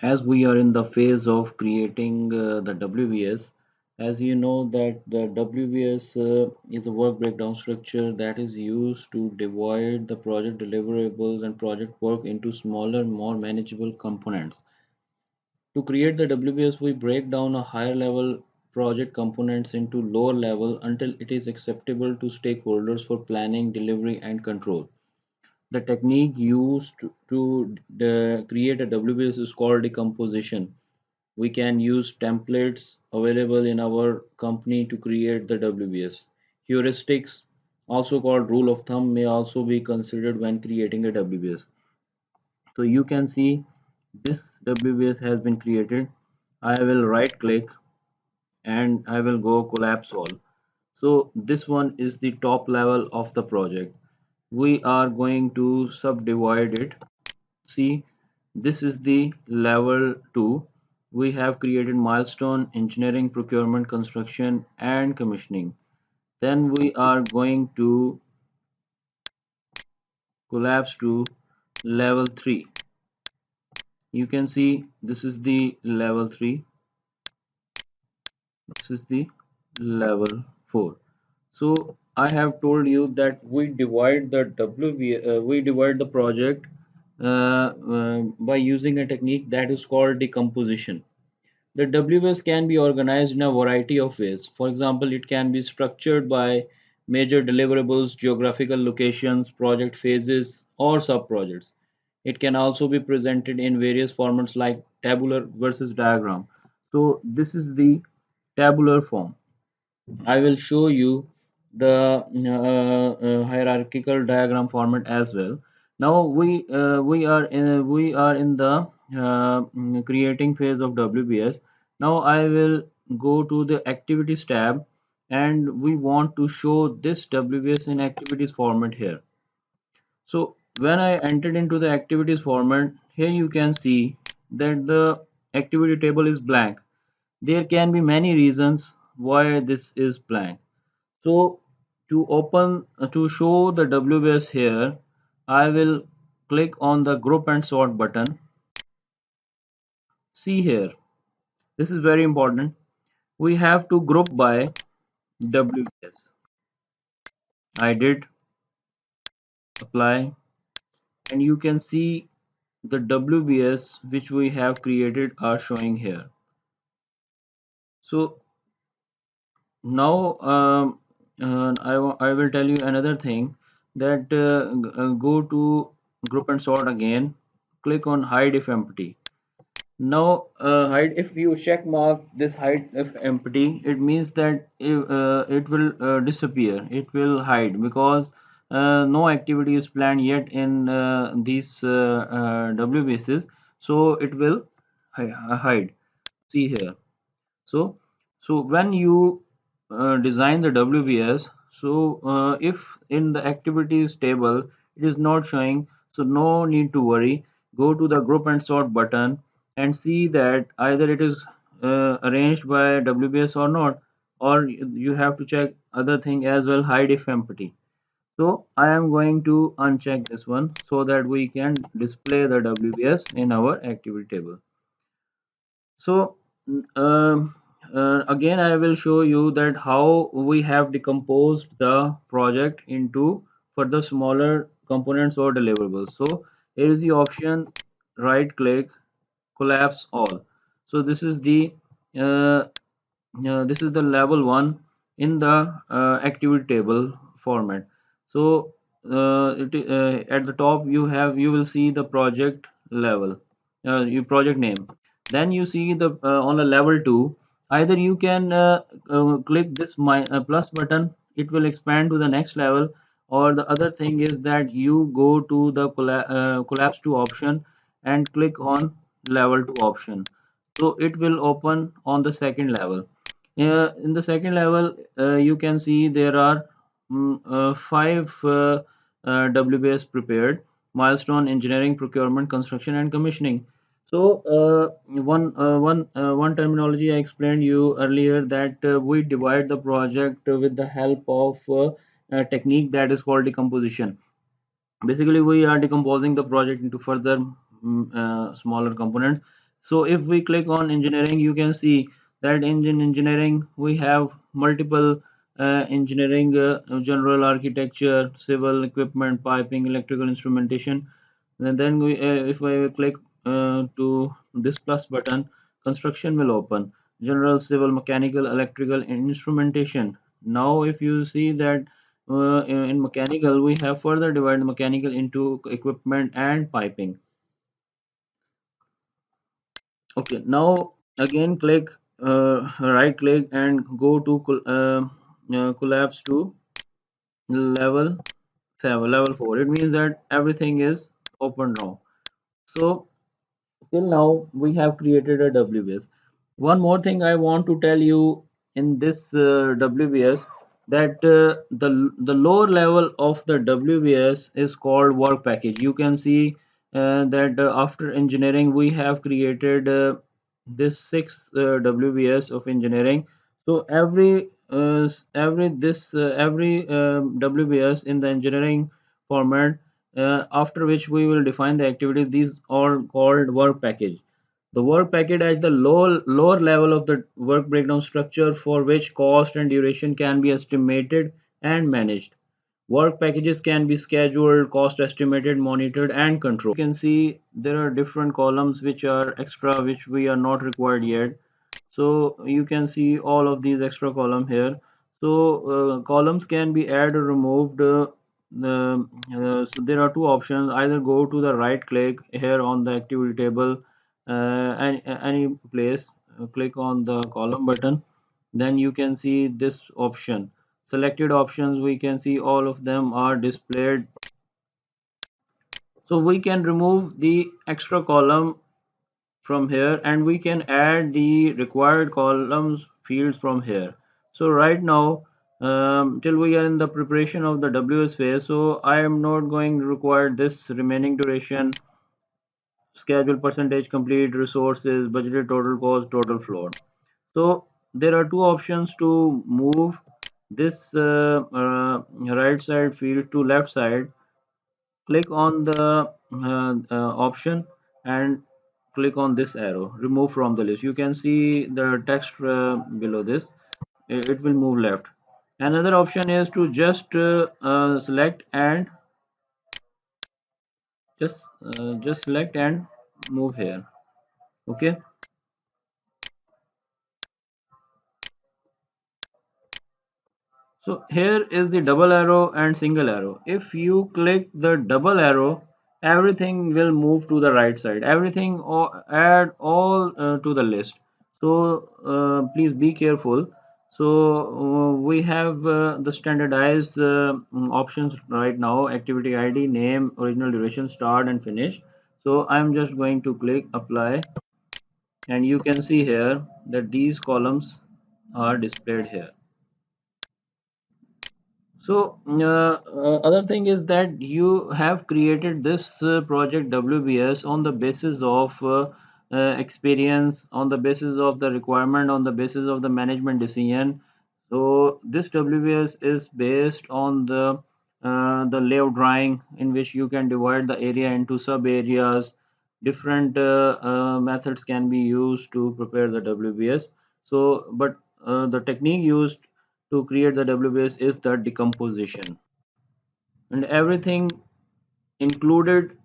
As we are in the phase of creating the WBS, as you know that the WBS is a work breakdown structure that is used to divide the project deliverables and project work into smaller, more manageable components. To create the WBS, we break down a higher level project components into lower level until it is acceptable to stakeholders for planning, delivery, and control. The technique used to create a WBS is called decomposition. We can use templates available in our company to create the WBS. Heuristics, also called rule of thumb, may also be considered when creating a WBS. So you can see this WBS has been created. I will right click and I will go collapse all. So this one is the top level of the project. We are going to subdivide it. See, this is the level 2. We have created milestone, engineering, procurement, construction, and commissioning. Then we are going to collapse to level 3. You can see this is the level 3. This is the level 4. So I have told you that we divide the we divide the project by using a technique that is called decomposition. The WBS can be organized in a variety of ways. For example, it can be structured by major deliverables, geographical locations, project phases, or sub-projects. It can also be presented in various formats like tabular versus diagram. So this is the tabular form. I will show you the hierarchical diagram format as well. Now we are in the creating phase of WBS. Now I will go to the activities tab, and we want to show this WBS in activities format here. So when I entered into the activities format, here you can see that the activity table is blank. There can be many reasons why this is blank. So to show the WBS here, I will click on the group and sort button. See here, this is very important. We have to group by WBS. I did apply, and you can see the WBS which we have created are showing here. So now I will tell you another thing that go to group and sort again, click on hide if empty. Now hide, if you check mark this hide if empty, it means that it will disappear, it will hide, because no activity is planned yet in these WBSs, so it will hide. See here. So, when you design the WBS, so if in the activities table it is not showing, so no need to worry. Go to the group and sort button and see that either it is arranged by WBS or not, or you have to check other thing as well, hide if empty. So I am going to uncheck this one so that we can display the WBS in our activity table. So again, I will show you that how we have decomposed the project into further smaller components or deliverables. So here is the option, right click, collapse all. So uh, this is the level 1 in the activity table format. So at the top you will see the project level, your project name. Then you see the on the level 2, either you can click this plus button, it will expand to the next level, or the other thing is that you go to the collapse to option and click on level 2 option, so it will open on the second level. In the second level, you can see there are five WBS prepared: milestone, engineering, procurement, construction, and commissioning. So one terminology I explained you earlier, that we divide the project with the help of a technique that is called decomposition. Basically, we are decomposing the project into further smaller components. So if we click on engineering, you can see that in engineering we have multiple engineering, general architecture, civil equipment, piping, electrical instrumentation. And then if I click to this plus button, construction will open. General, civil, mechanical, electrical, and instrumentation. Now, if you see that in mechanical, we have further divided mechanical into equipment and piping. Okay, now again click, right click and go to collapse to level 7, level 4. It means that everything is open now. So till now we have created a WBS. One more thing I want to tell you in this WBS, that the lower level of the WBS is called work package. You can see that after engineering we have created this six WBS of engineering. So every WBS in the engineering format, after which we will define the activities. These are called work package. The work package at the lower level of the work breakdown structure, for which cost and duration can be estimated and managed. Work packages can be scheduled, cost estimated, monitored, and controlled. You can see there are different columns which are extra, which we are not required yet. So you can see all of these extra column here. So columns can be added or removed. So there are two options: either go to the right click here on the activity table, any place, click on the column button, then you can see this option. Selected options, we can see all of them are displayed. So we can remove the extra column from here, and we can add the required columns fields from here. So right now, till we are in the preparation of the WS phase, so I am not going to require this remaining duration, schedule, percentage complete, resources, budgeted, total cost, total floor. So there are two options to move this right side field to left side. Click on the option and click on this arrow, remove from the list. You can see the text below this. It will move left. Another option is to just select and just select and move here. Okay. So here is the double arrow and single arrow. If you click the double arrow, everything will move to the right side. Everything add all to the list. So please be careful. So we have the standardized options right now: activity ID, name, original duration, start and finish. So I'm just going to click apply, and you can see here that these columns are displayed here. So, other thing is that you have created this project WBS on the basis of experience, on the basis of the requirement, on the basis of the management decision. So, this WBS is based on the layout drawing, in which you can divide the area into sub areas. Different methods can be used to prepare the WBS. So, but the technique used to create the WBS is the decomposition, and everything included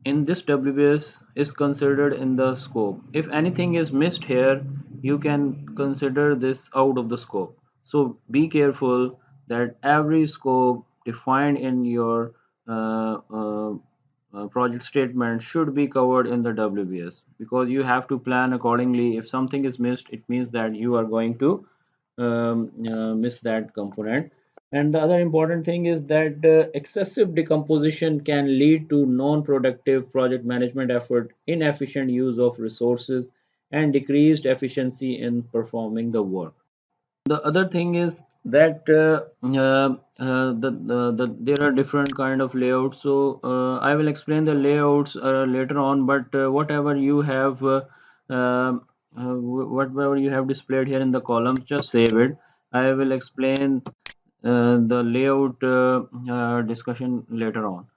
in this WBS is considered in the scope. If anything is missed here, you can consider this out of the scope. So be careful that every scope defined in your project statement should be covered in the WBS, because you have to plan accordingly. If something is missed, it means that you are going to miss that component. And the other important thing is that excessive decomposition can lead to non-productive project management effort, inefficient use of resources, and decreased efficiency in performing the work. The other thing is that there are different kind of layouts. So I will explain the layouts later on, but whatever you have whatever you have displayed here in the columns, just save it. I will explain the layout discussion later on.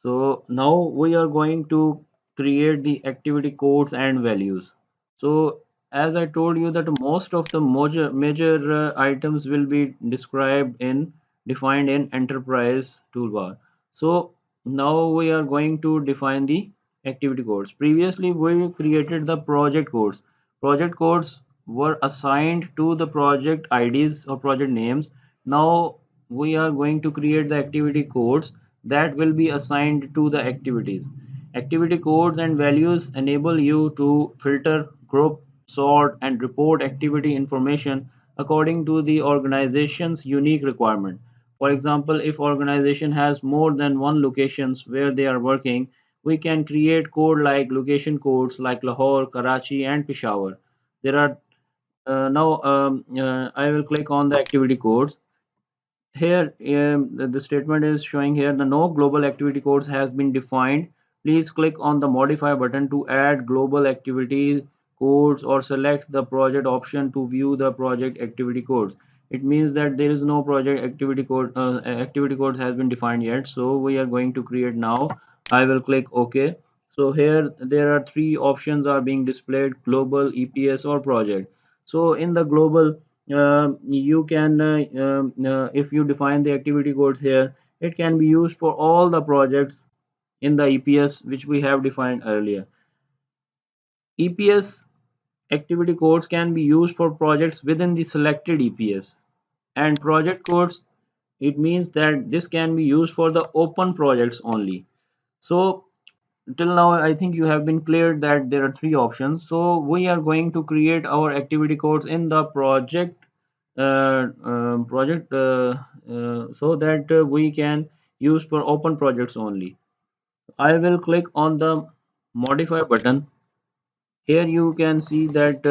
So now we are going to create the activity codes and values. So as I told you that most of the major items will be described in defined in enterprise toolbar. So now we are going to define the activity codes. Previously we created the project codes. Project codes were assigned to the project IDs or project names. Now we are going to create the activity codes that will be assigned to the activities. Activity codes and values enable you to filter, group, sort, and report activity information according to the organization's unique requirement. For example, if organization has more than one locations where they are working, we can create code like location codes like Lahore, Karachi, and Peshawar. There are now I will click on the activity codes. Here, the statement is showing here the no global activity codes has been defined. Please click on the modify button to add global activity codes or select the project option to view the project activity codes. It means that there is no project activity codes has been defined yet. So we are going to create now. I will click OK. So here there are three options are being displayed: global, EPS, or project. So in the global, you can if you define the activity codes here, it can be used for all the projects in the EPS which we have defined earlier. EPS activity codes can be used for projects within the selected EPS, and project codes, it means that this can be used for the open projects only. So till now I think you have been clear that there are three options. So we are going to create our activity codes in the project so that we can use for open projects only. I will click on the modify button. Here you can see that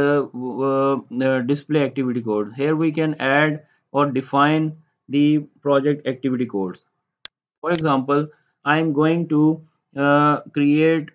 display activity code. Here we can add or define the project activity codes. For example, I am going to create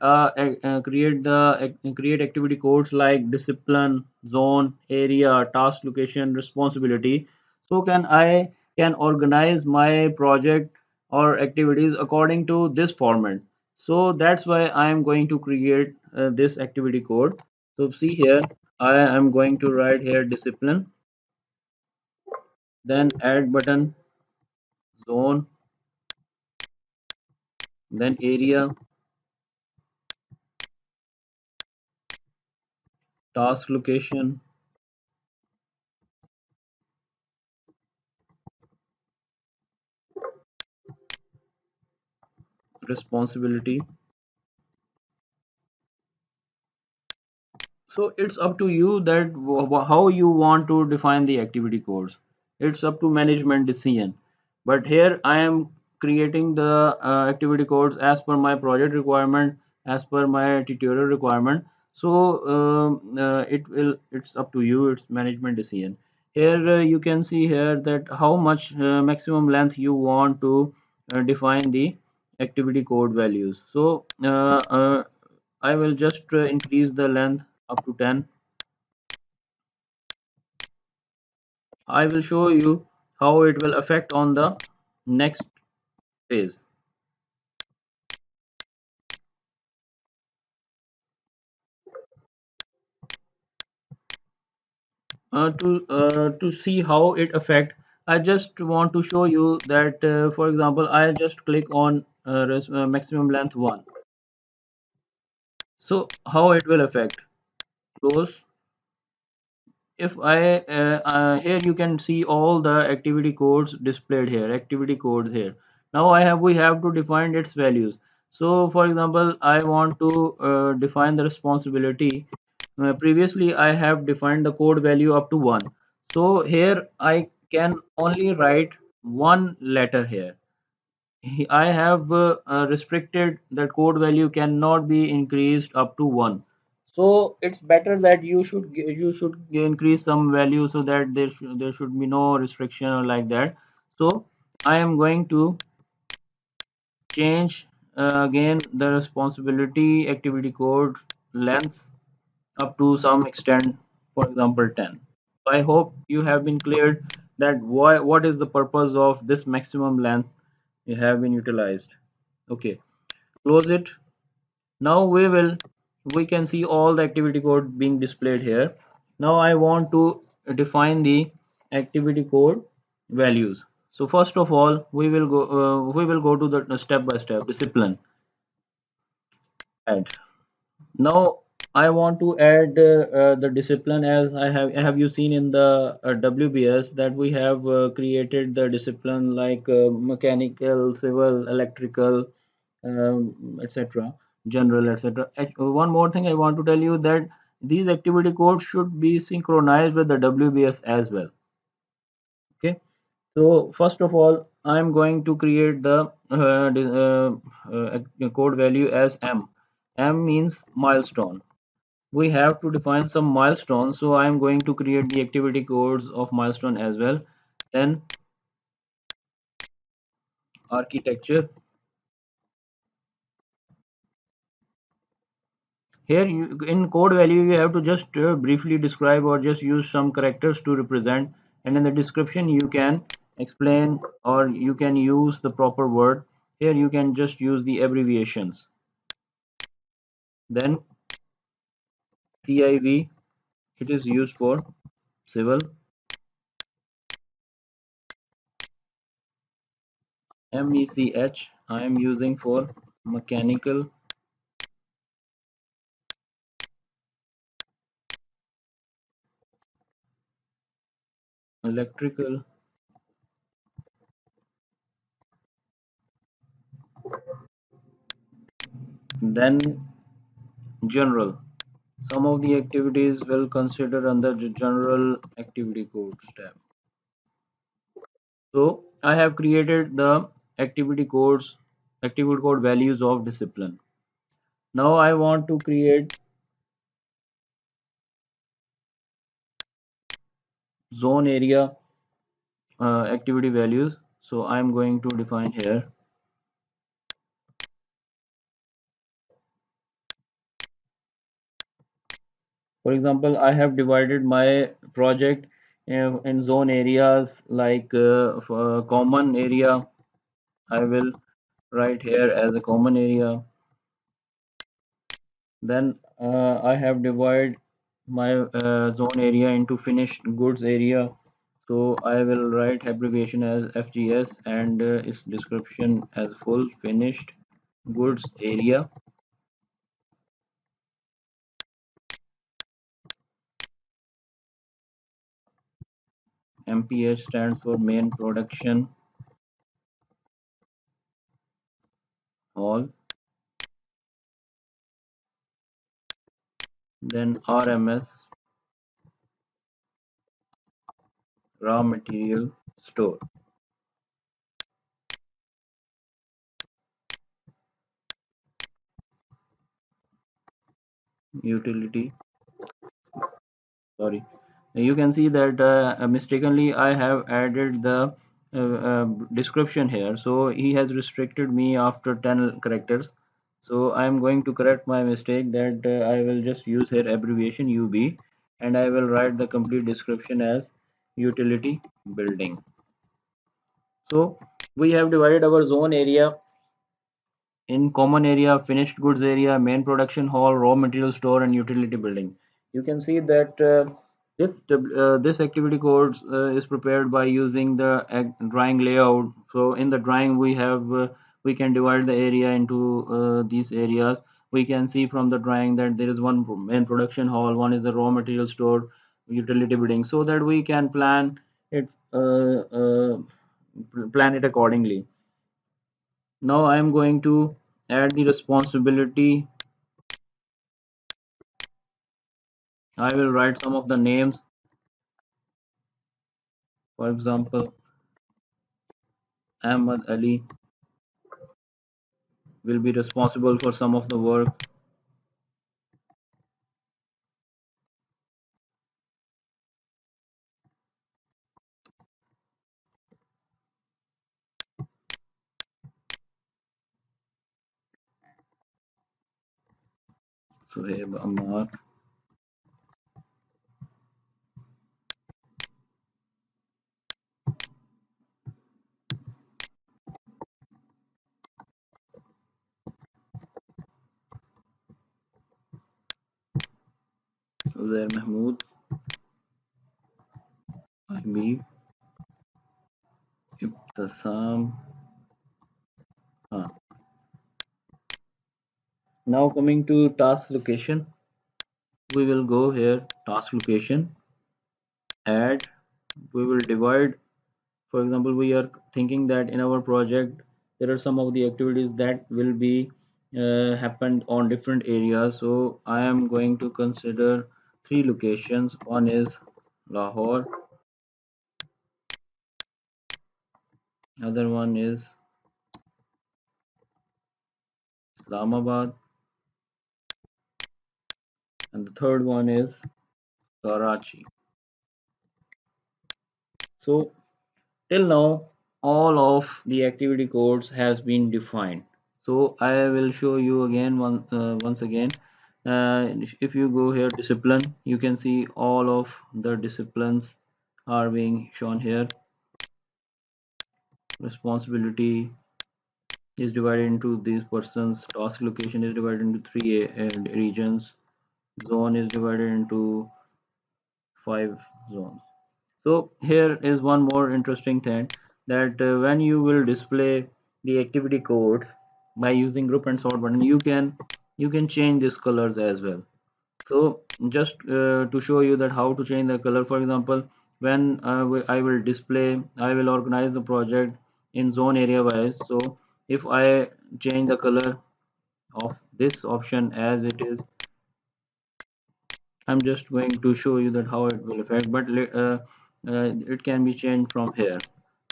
activity codes like discipline, zone, area, task location, responsibility. So can organize my project or activities according to this format. So that's why I am going to create this activity code. So see here, I am going to write here discipline, then add button, zone, then area, task location, responsibility. So it's up to you that how you want to define the activity codes. It's up to management decision. But here I am creating the activity codes as per my project requirement, as per my tutorial requirement. So it's up to you. It's management decision. Here you can see here that how much maximum length you want to define the activity code values. So I will just increase the length up to 10. I will show you how it will affect on the next phase. To see how it affect, I just want to show you that for example I just click on maximum length 1. So how it will affect, close. If I here you can see all the activity codes displayed here, activity code here. Now we have to define its values. So for example I want to define the responsibility. Previously I have defined the code value up to 1. So here I can only write one letter here. I have restricted that code value cannot be increased up to 1. So it's better that you should increase some value so that there should be no restriction or like that. So I am going to change again the responsibility activity code length up to some extent, for example 10. So I hope you have been cleared that what is the purpose of this maximum length you have been utilized. Okay, close it. Now we can see all the activity code being displayed here. Now I want to define the activity code values. So first of all, we will go to the step by step discipline add. Now I want to add the discipline, as have you seen in the WBS that we have created the discipline like mechanical, civil, electrical, etc., general, etc. One more thing I want to tell you that these activity codes should be synchronized with the WBS as well. Okay, so first of all, I'm going to create the code value as M. M means milestone. We have to define some milestones, so I'm going to create the activity codes of milestone as well. Then architecture. Here in code value you have to just briefly describe or just use some characters to represent, and in the description you can explain or you can use the proper word. Here you can just use the abbreviations. Then CIV, it is used for civil. MECH I am using for mechanical. Electrical. Then general. Some of the activities will consider under the general activity codes tab. So I have created the activity code values of discipline. Now I want to create zone area activity values. So I'm going to define here. For example, I have divided my project in zone areas like for common area. I will write here as a common area. Then I have divided my zone area into finished goods area. So I will write abbreviation as FGS and its description as full finished goods area. MPH stands for main production hall. Then RMS, raw material store. Utility, sorry, you can see that mistakenly I have added the description here, so he has restricted me after 10 characters. So I am going to correct my mistake that I will just use here abbreviation UB, and I will write the complete description as utility building. So we have divided our zone area in common area, finished goods area, main production hall, raw material store, and utility building. You can see that this activity code is prepared by using the drawing layout. So in the drawing we can divide the area into these areas. We can see from the drawing that there is one main production hall, one is the raw material store, utility building, so that we can it plan it accordingly. Now I am going to add the responsibility. I will write some of the names. For example, Ahmad Ali will be responsible for some of the work. Suhaib Ammar. Uzair Mahmood, IB, Ibtasam. Ah. Now coming to task location, we will go here, task location, add, we will divide. For example, we are thinking that in our project there are some of the activities that will be happened on different areas. So I am going to consider three locations. One is Lahore, other one is Islamabad, and the third one is Karachi. So till now, all of the activity codes has been defined. So I will show you again once again. If you go here discipline, you can see all of the disciplines are being shown here. Responsibility is divided into these persons. Task location is divided into three regions. Zone is divided into 5 zones. So here is one more interesting thing, that when you will display the activity codes by using group and sort button, you can change these colors as well. So just to show you that how to change the color, for example, when I will display, I will organize the project in zone area wise. So if I change the color of this option as it is, I'm just going to show you that how it will affect, but it can be changed from here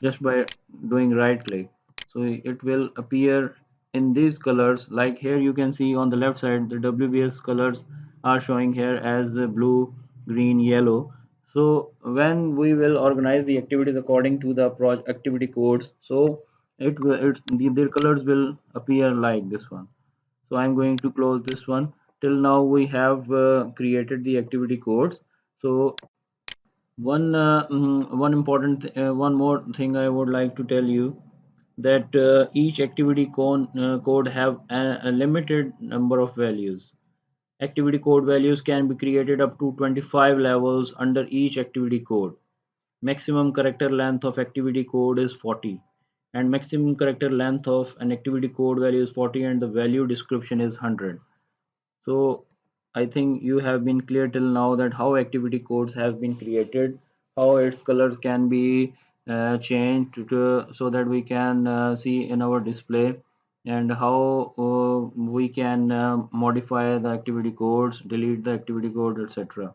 just by doing right click. So it will appear in these colors. Like here you can see on the left side the WBS colors are showing here as blue, green, yellow. So when we will organize the activities according to the project activity codes, so their colors will appear like this one. So I'm going to close this one. Till now we have created the activity codes. So one more thing I would like to tell you, that each code have a limited number of values. Activity code values can be created up to 25 levels under each activity code. Maximum character length of activity code is 40, and maximum character length of an activity code value is 40, and the value description is 100. So I think you have been clear till now that how activity codes have been created, how its colors can be changed so that we can see in our display, and how we can modify the activity codes, delete the activity code, etc.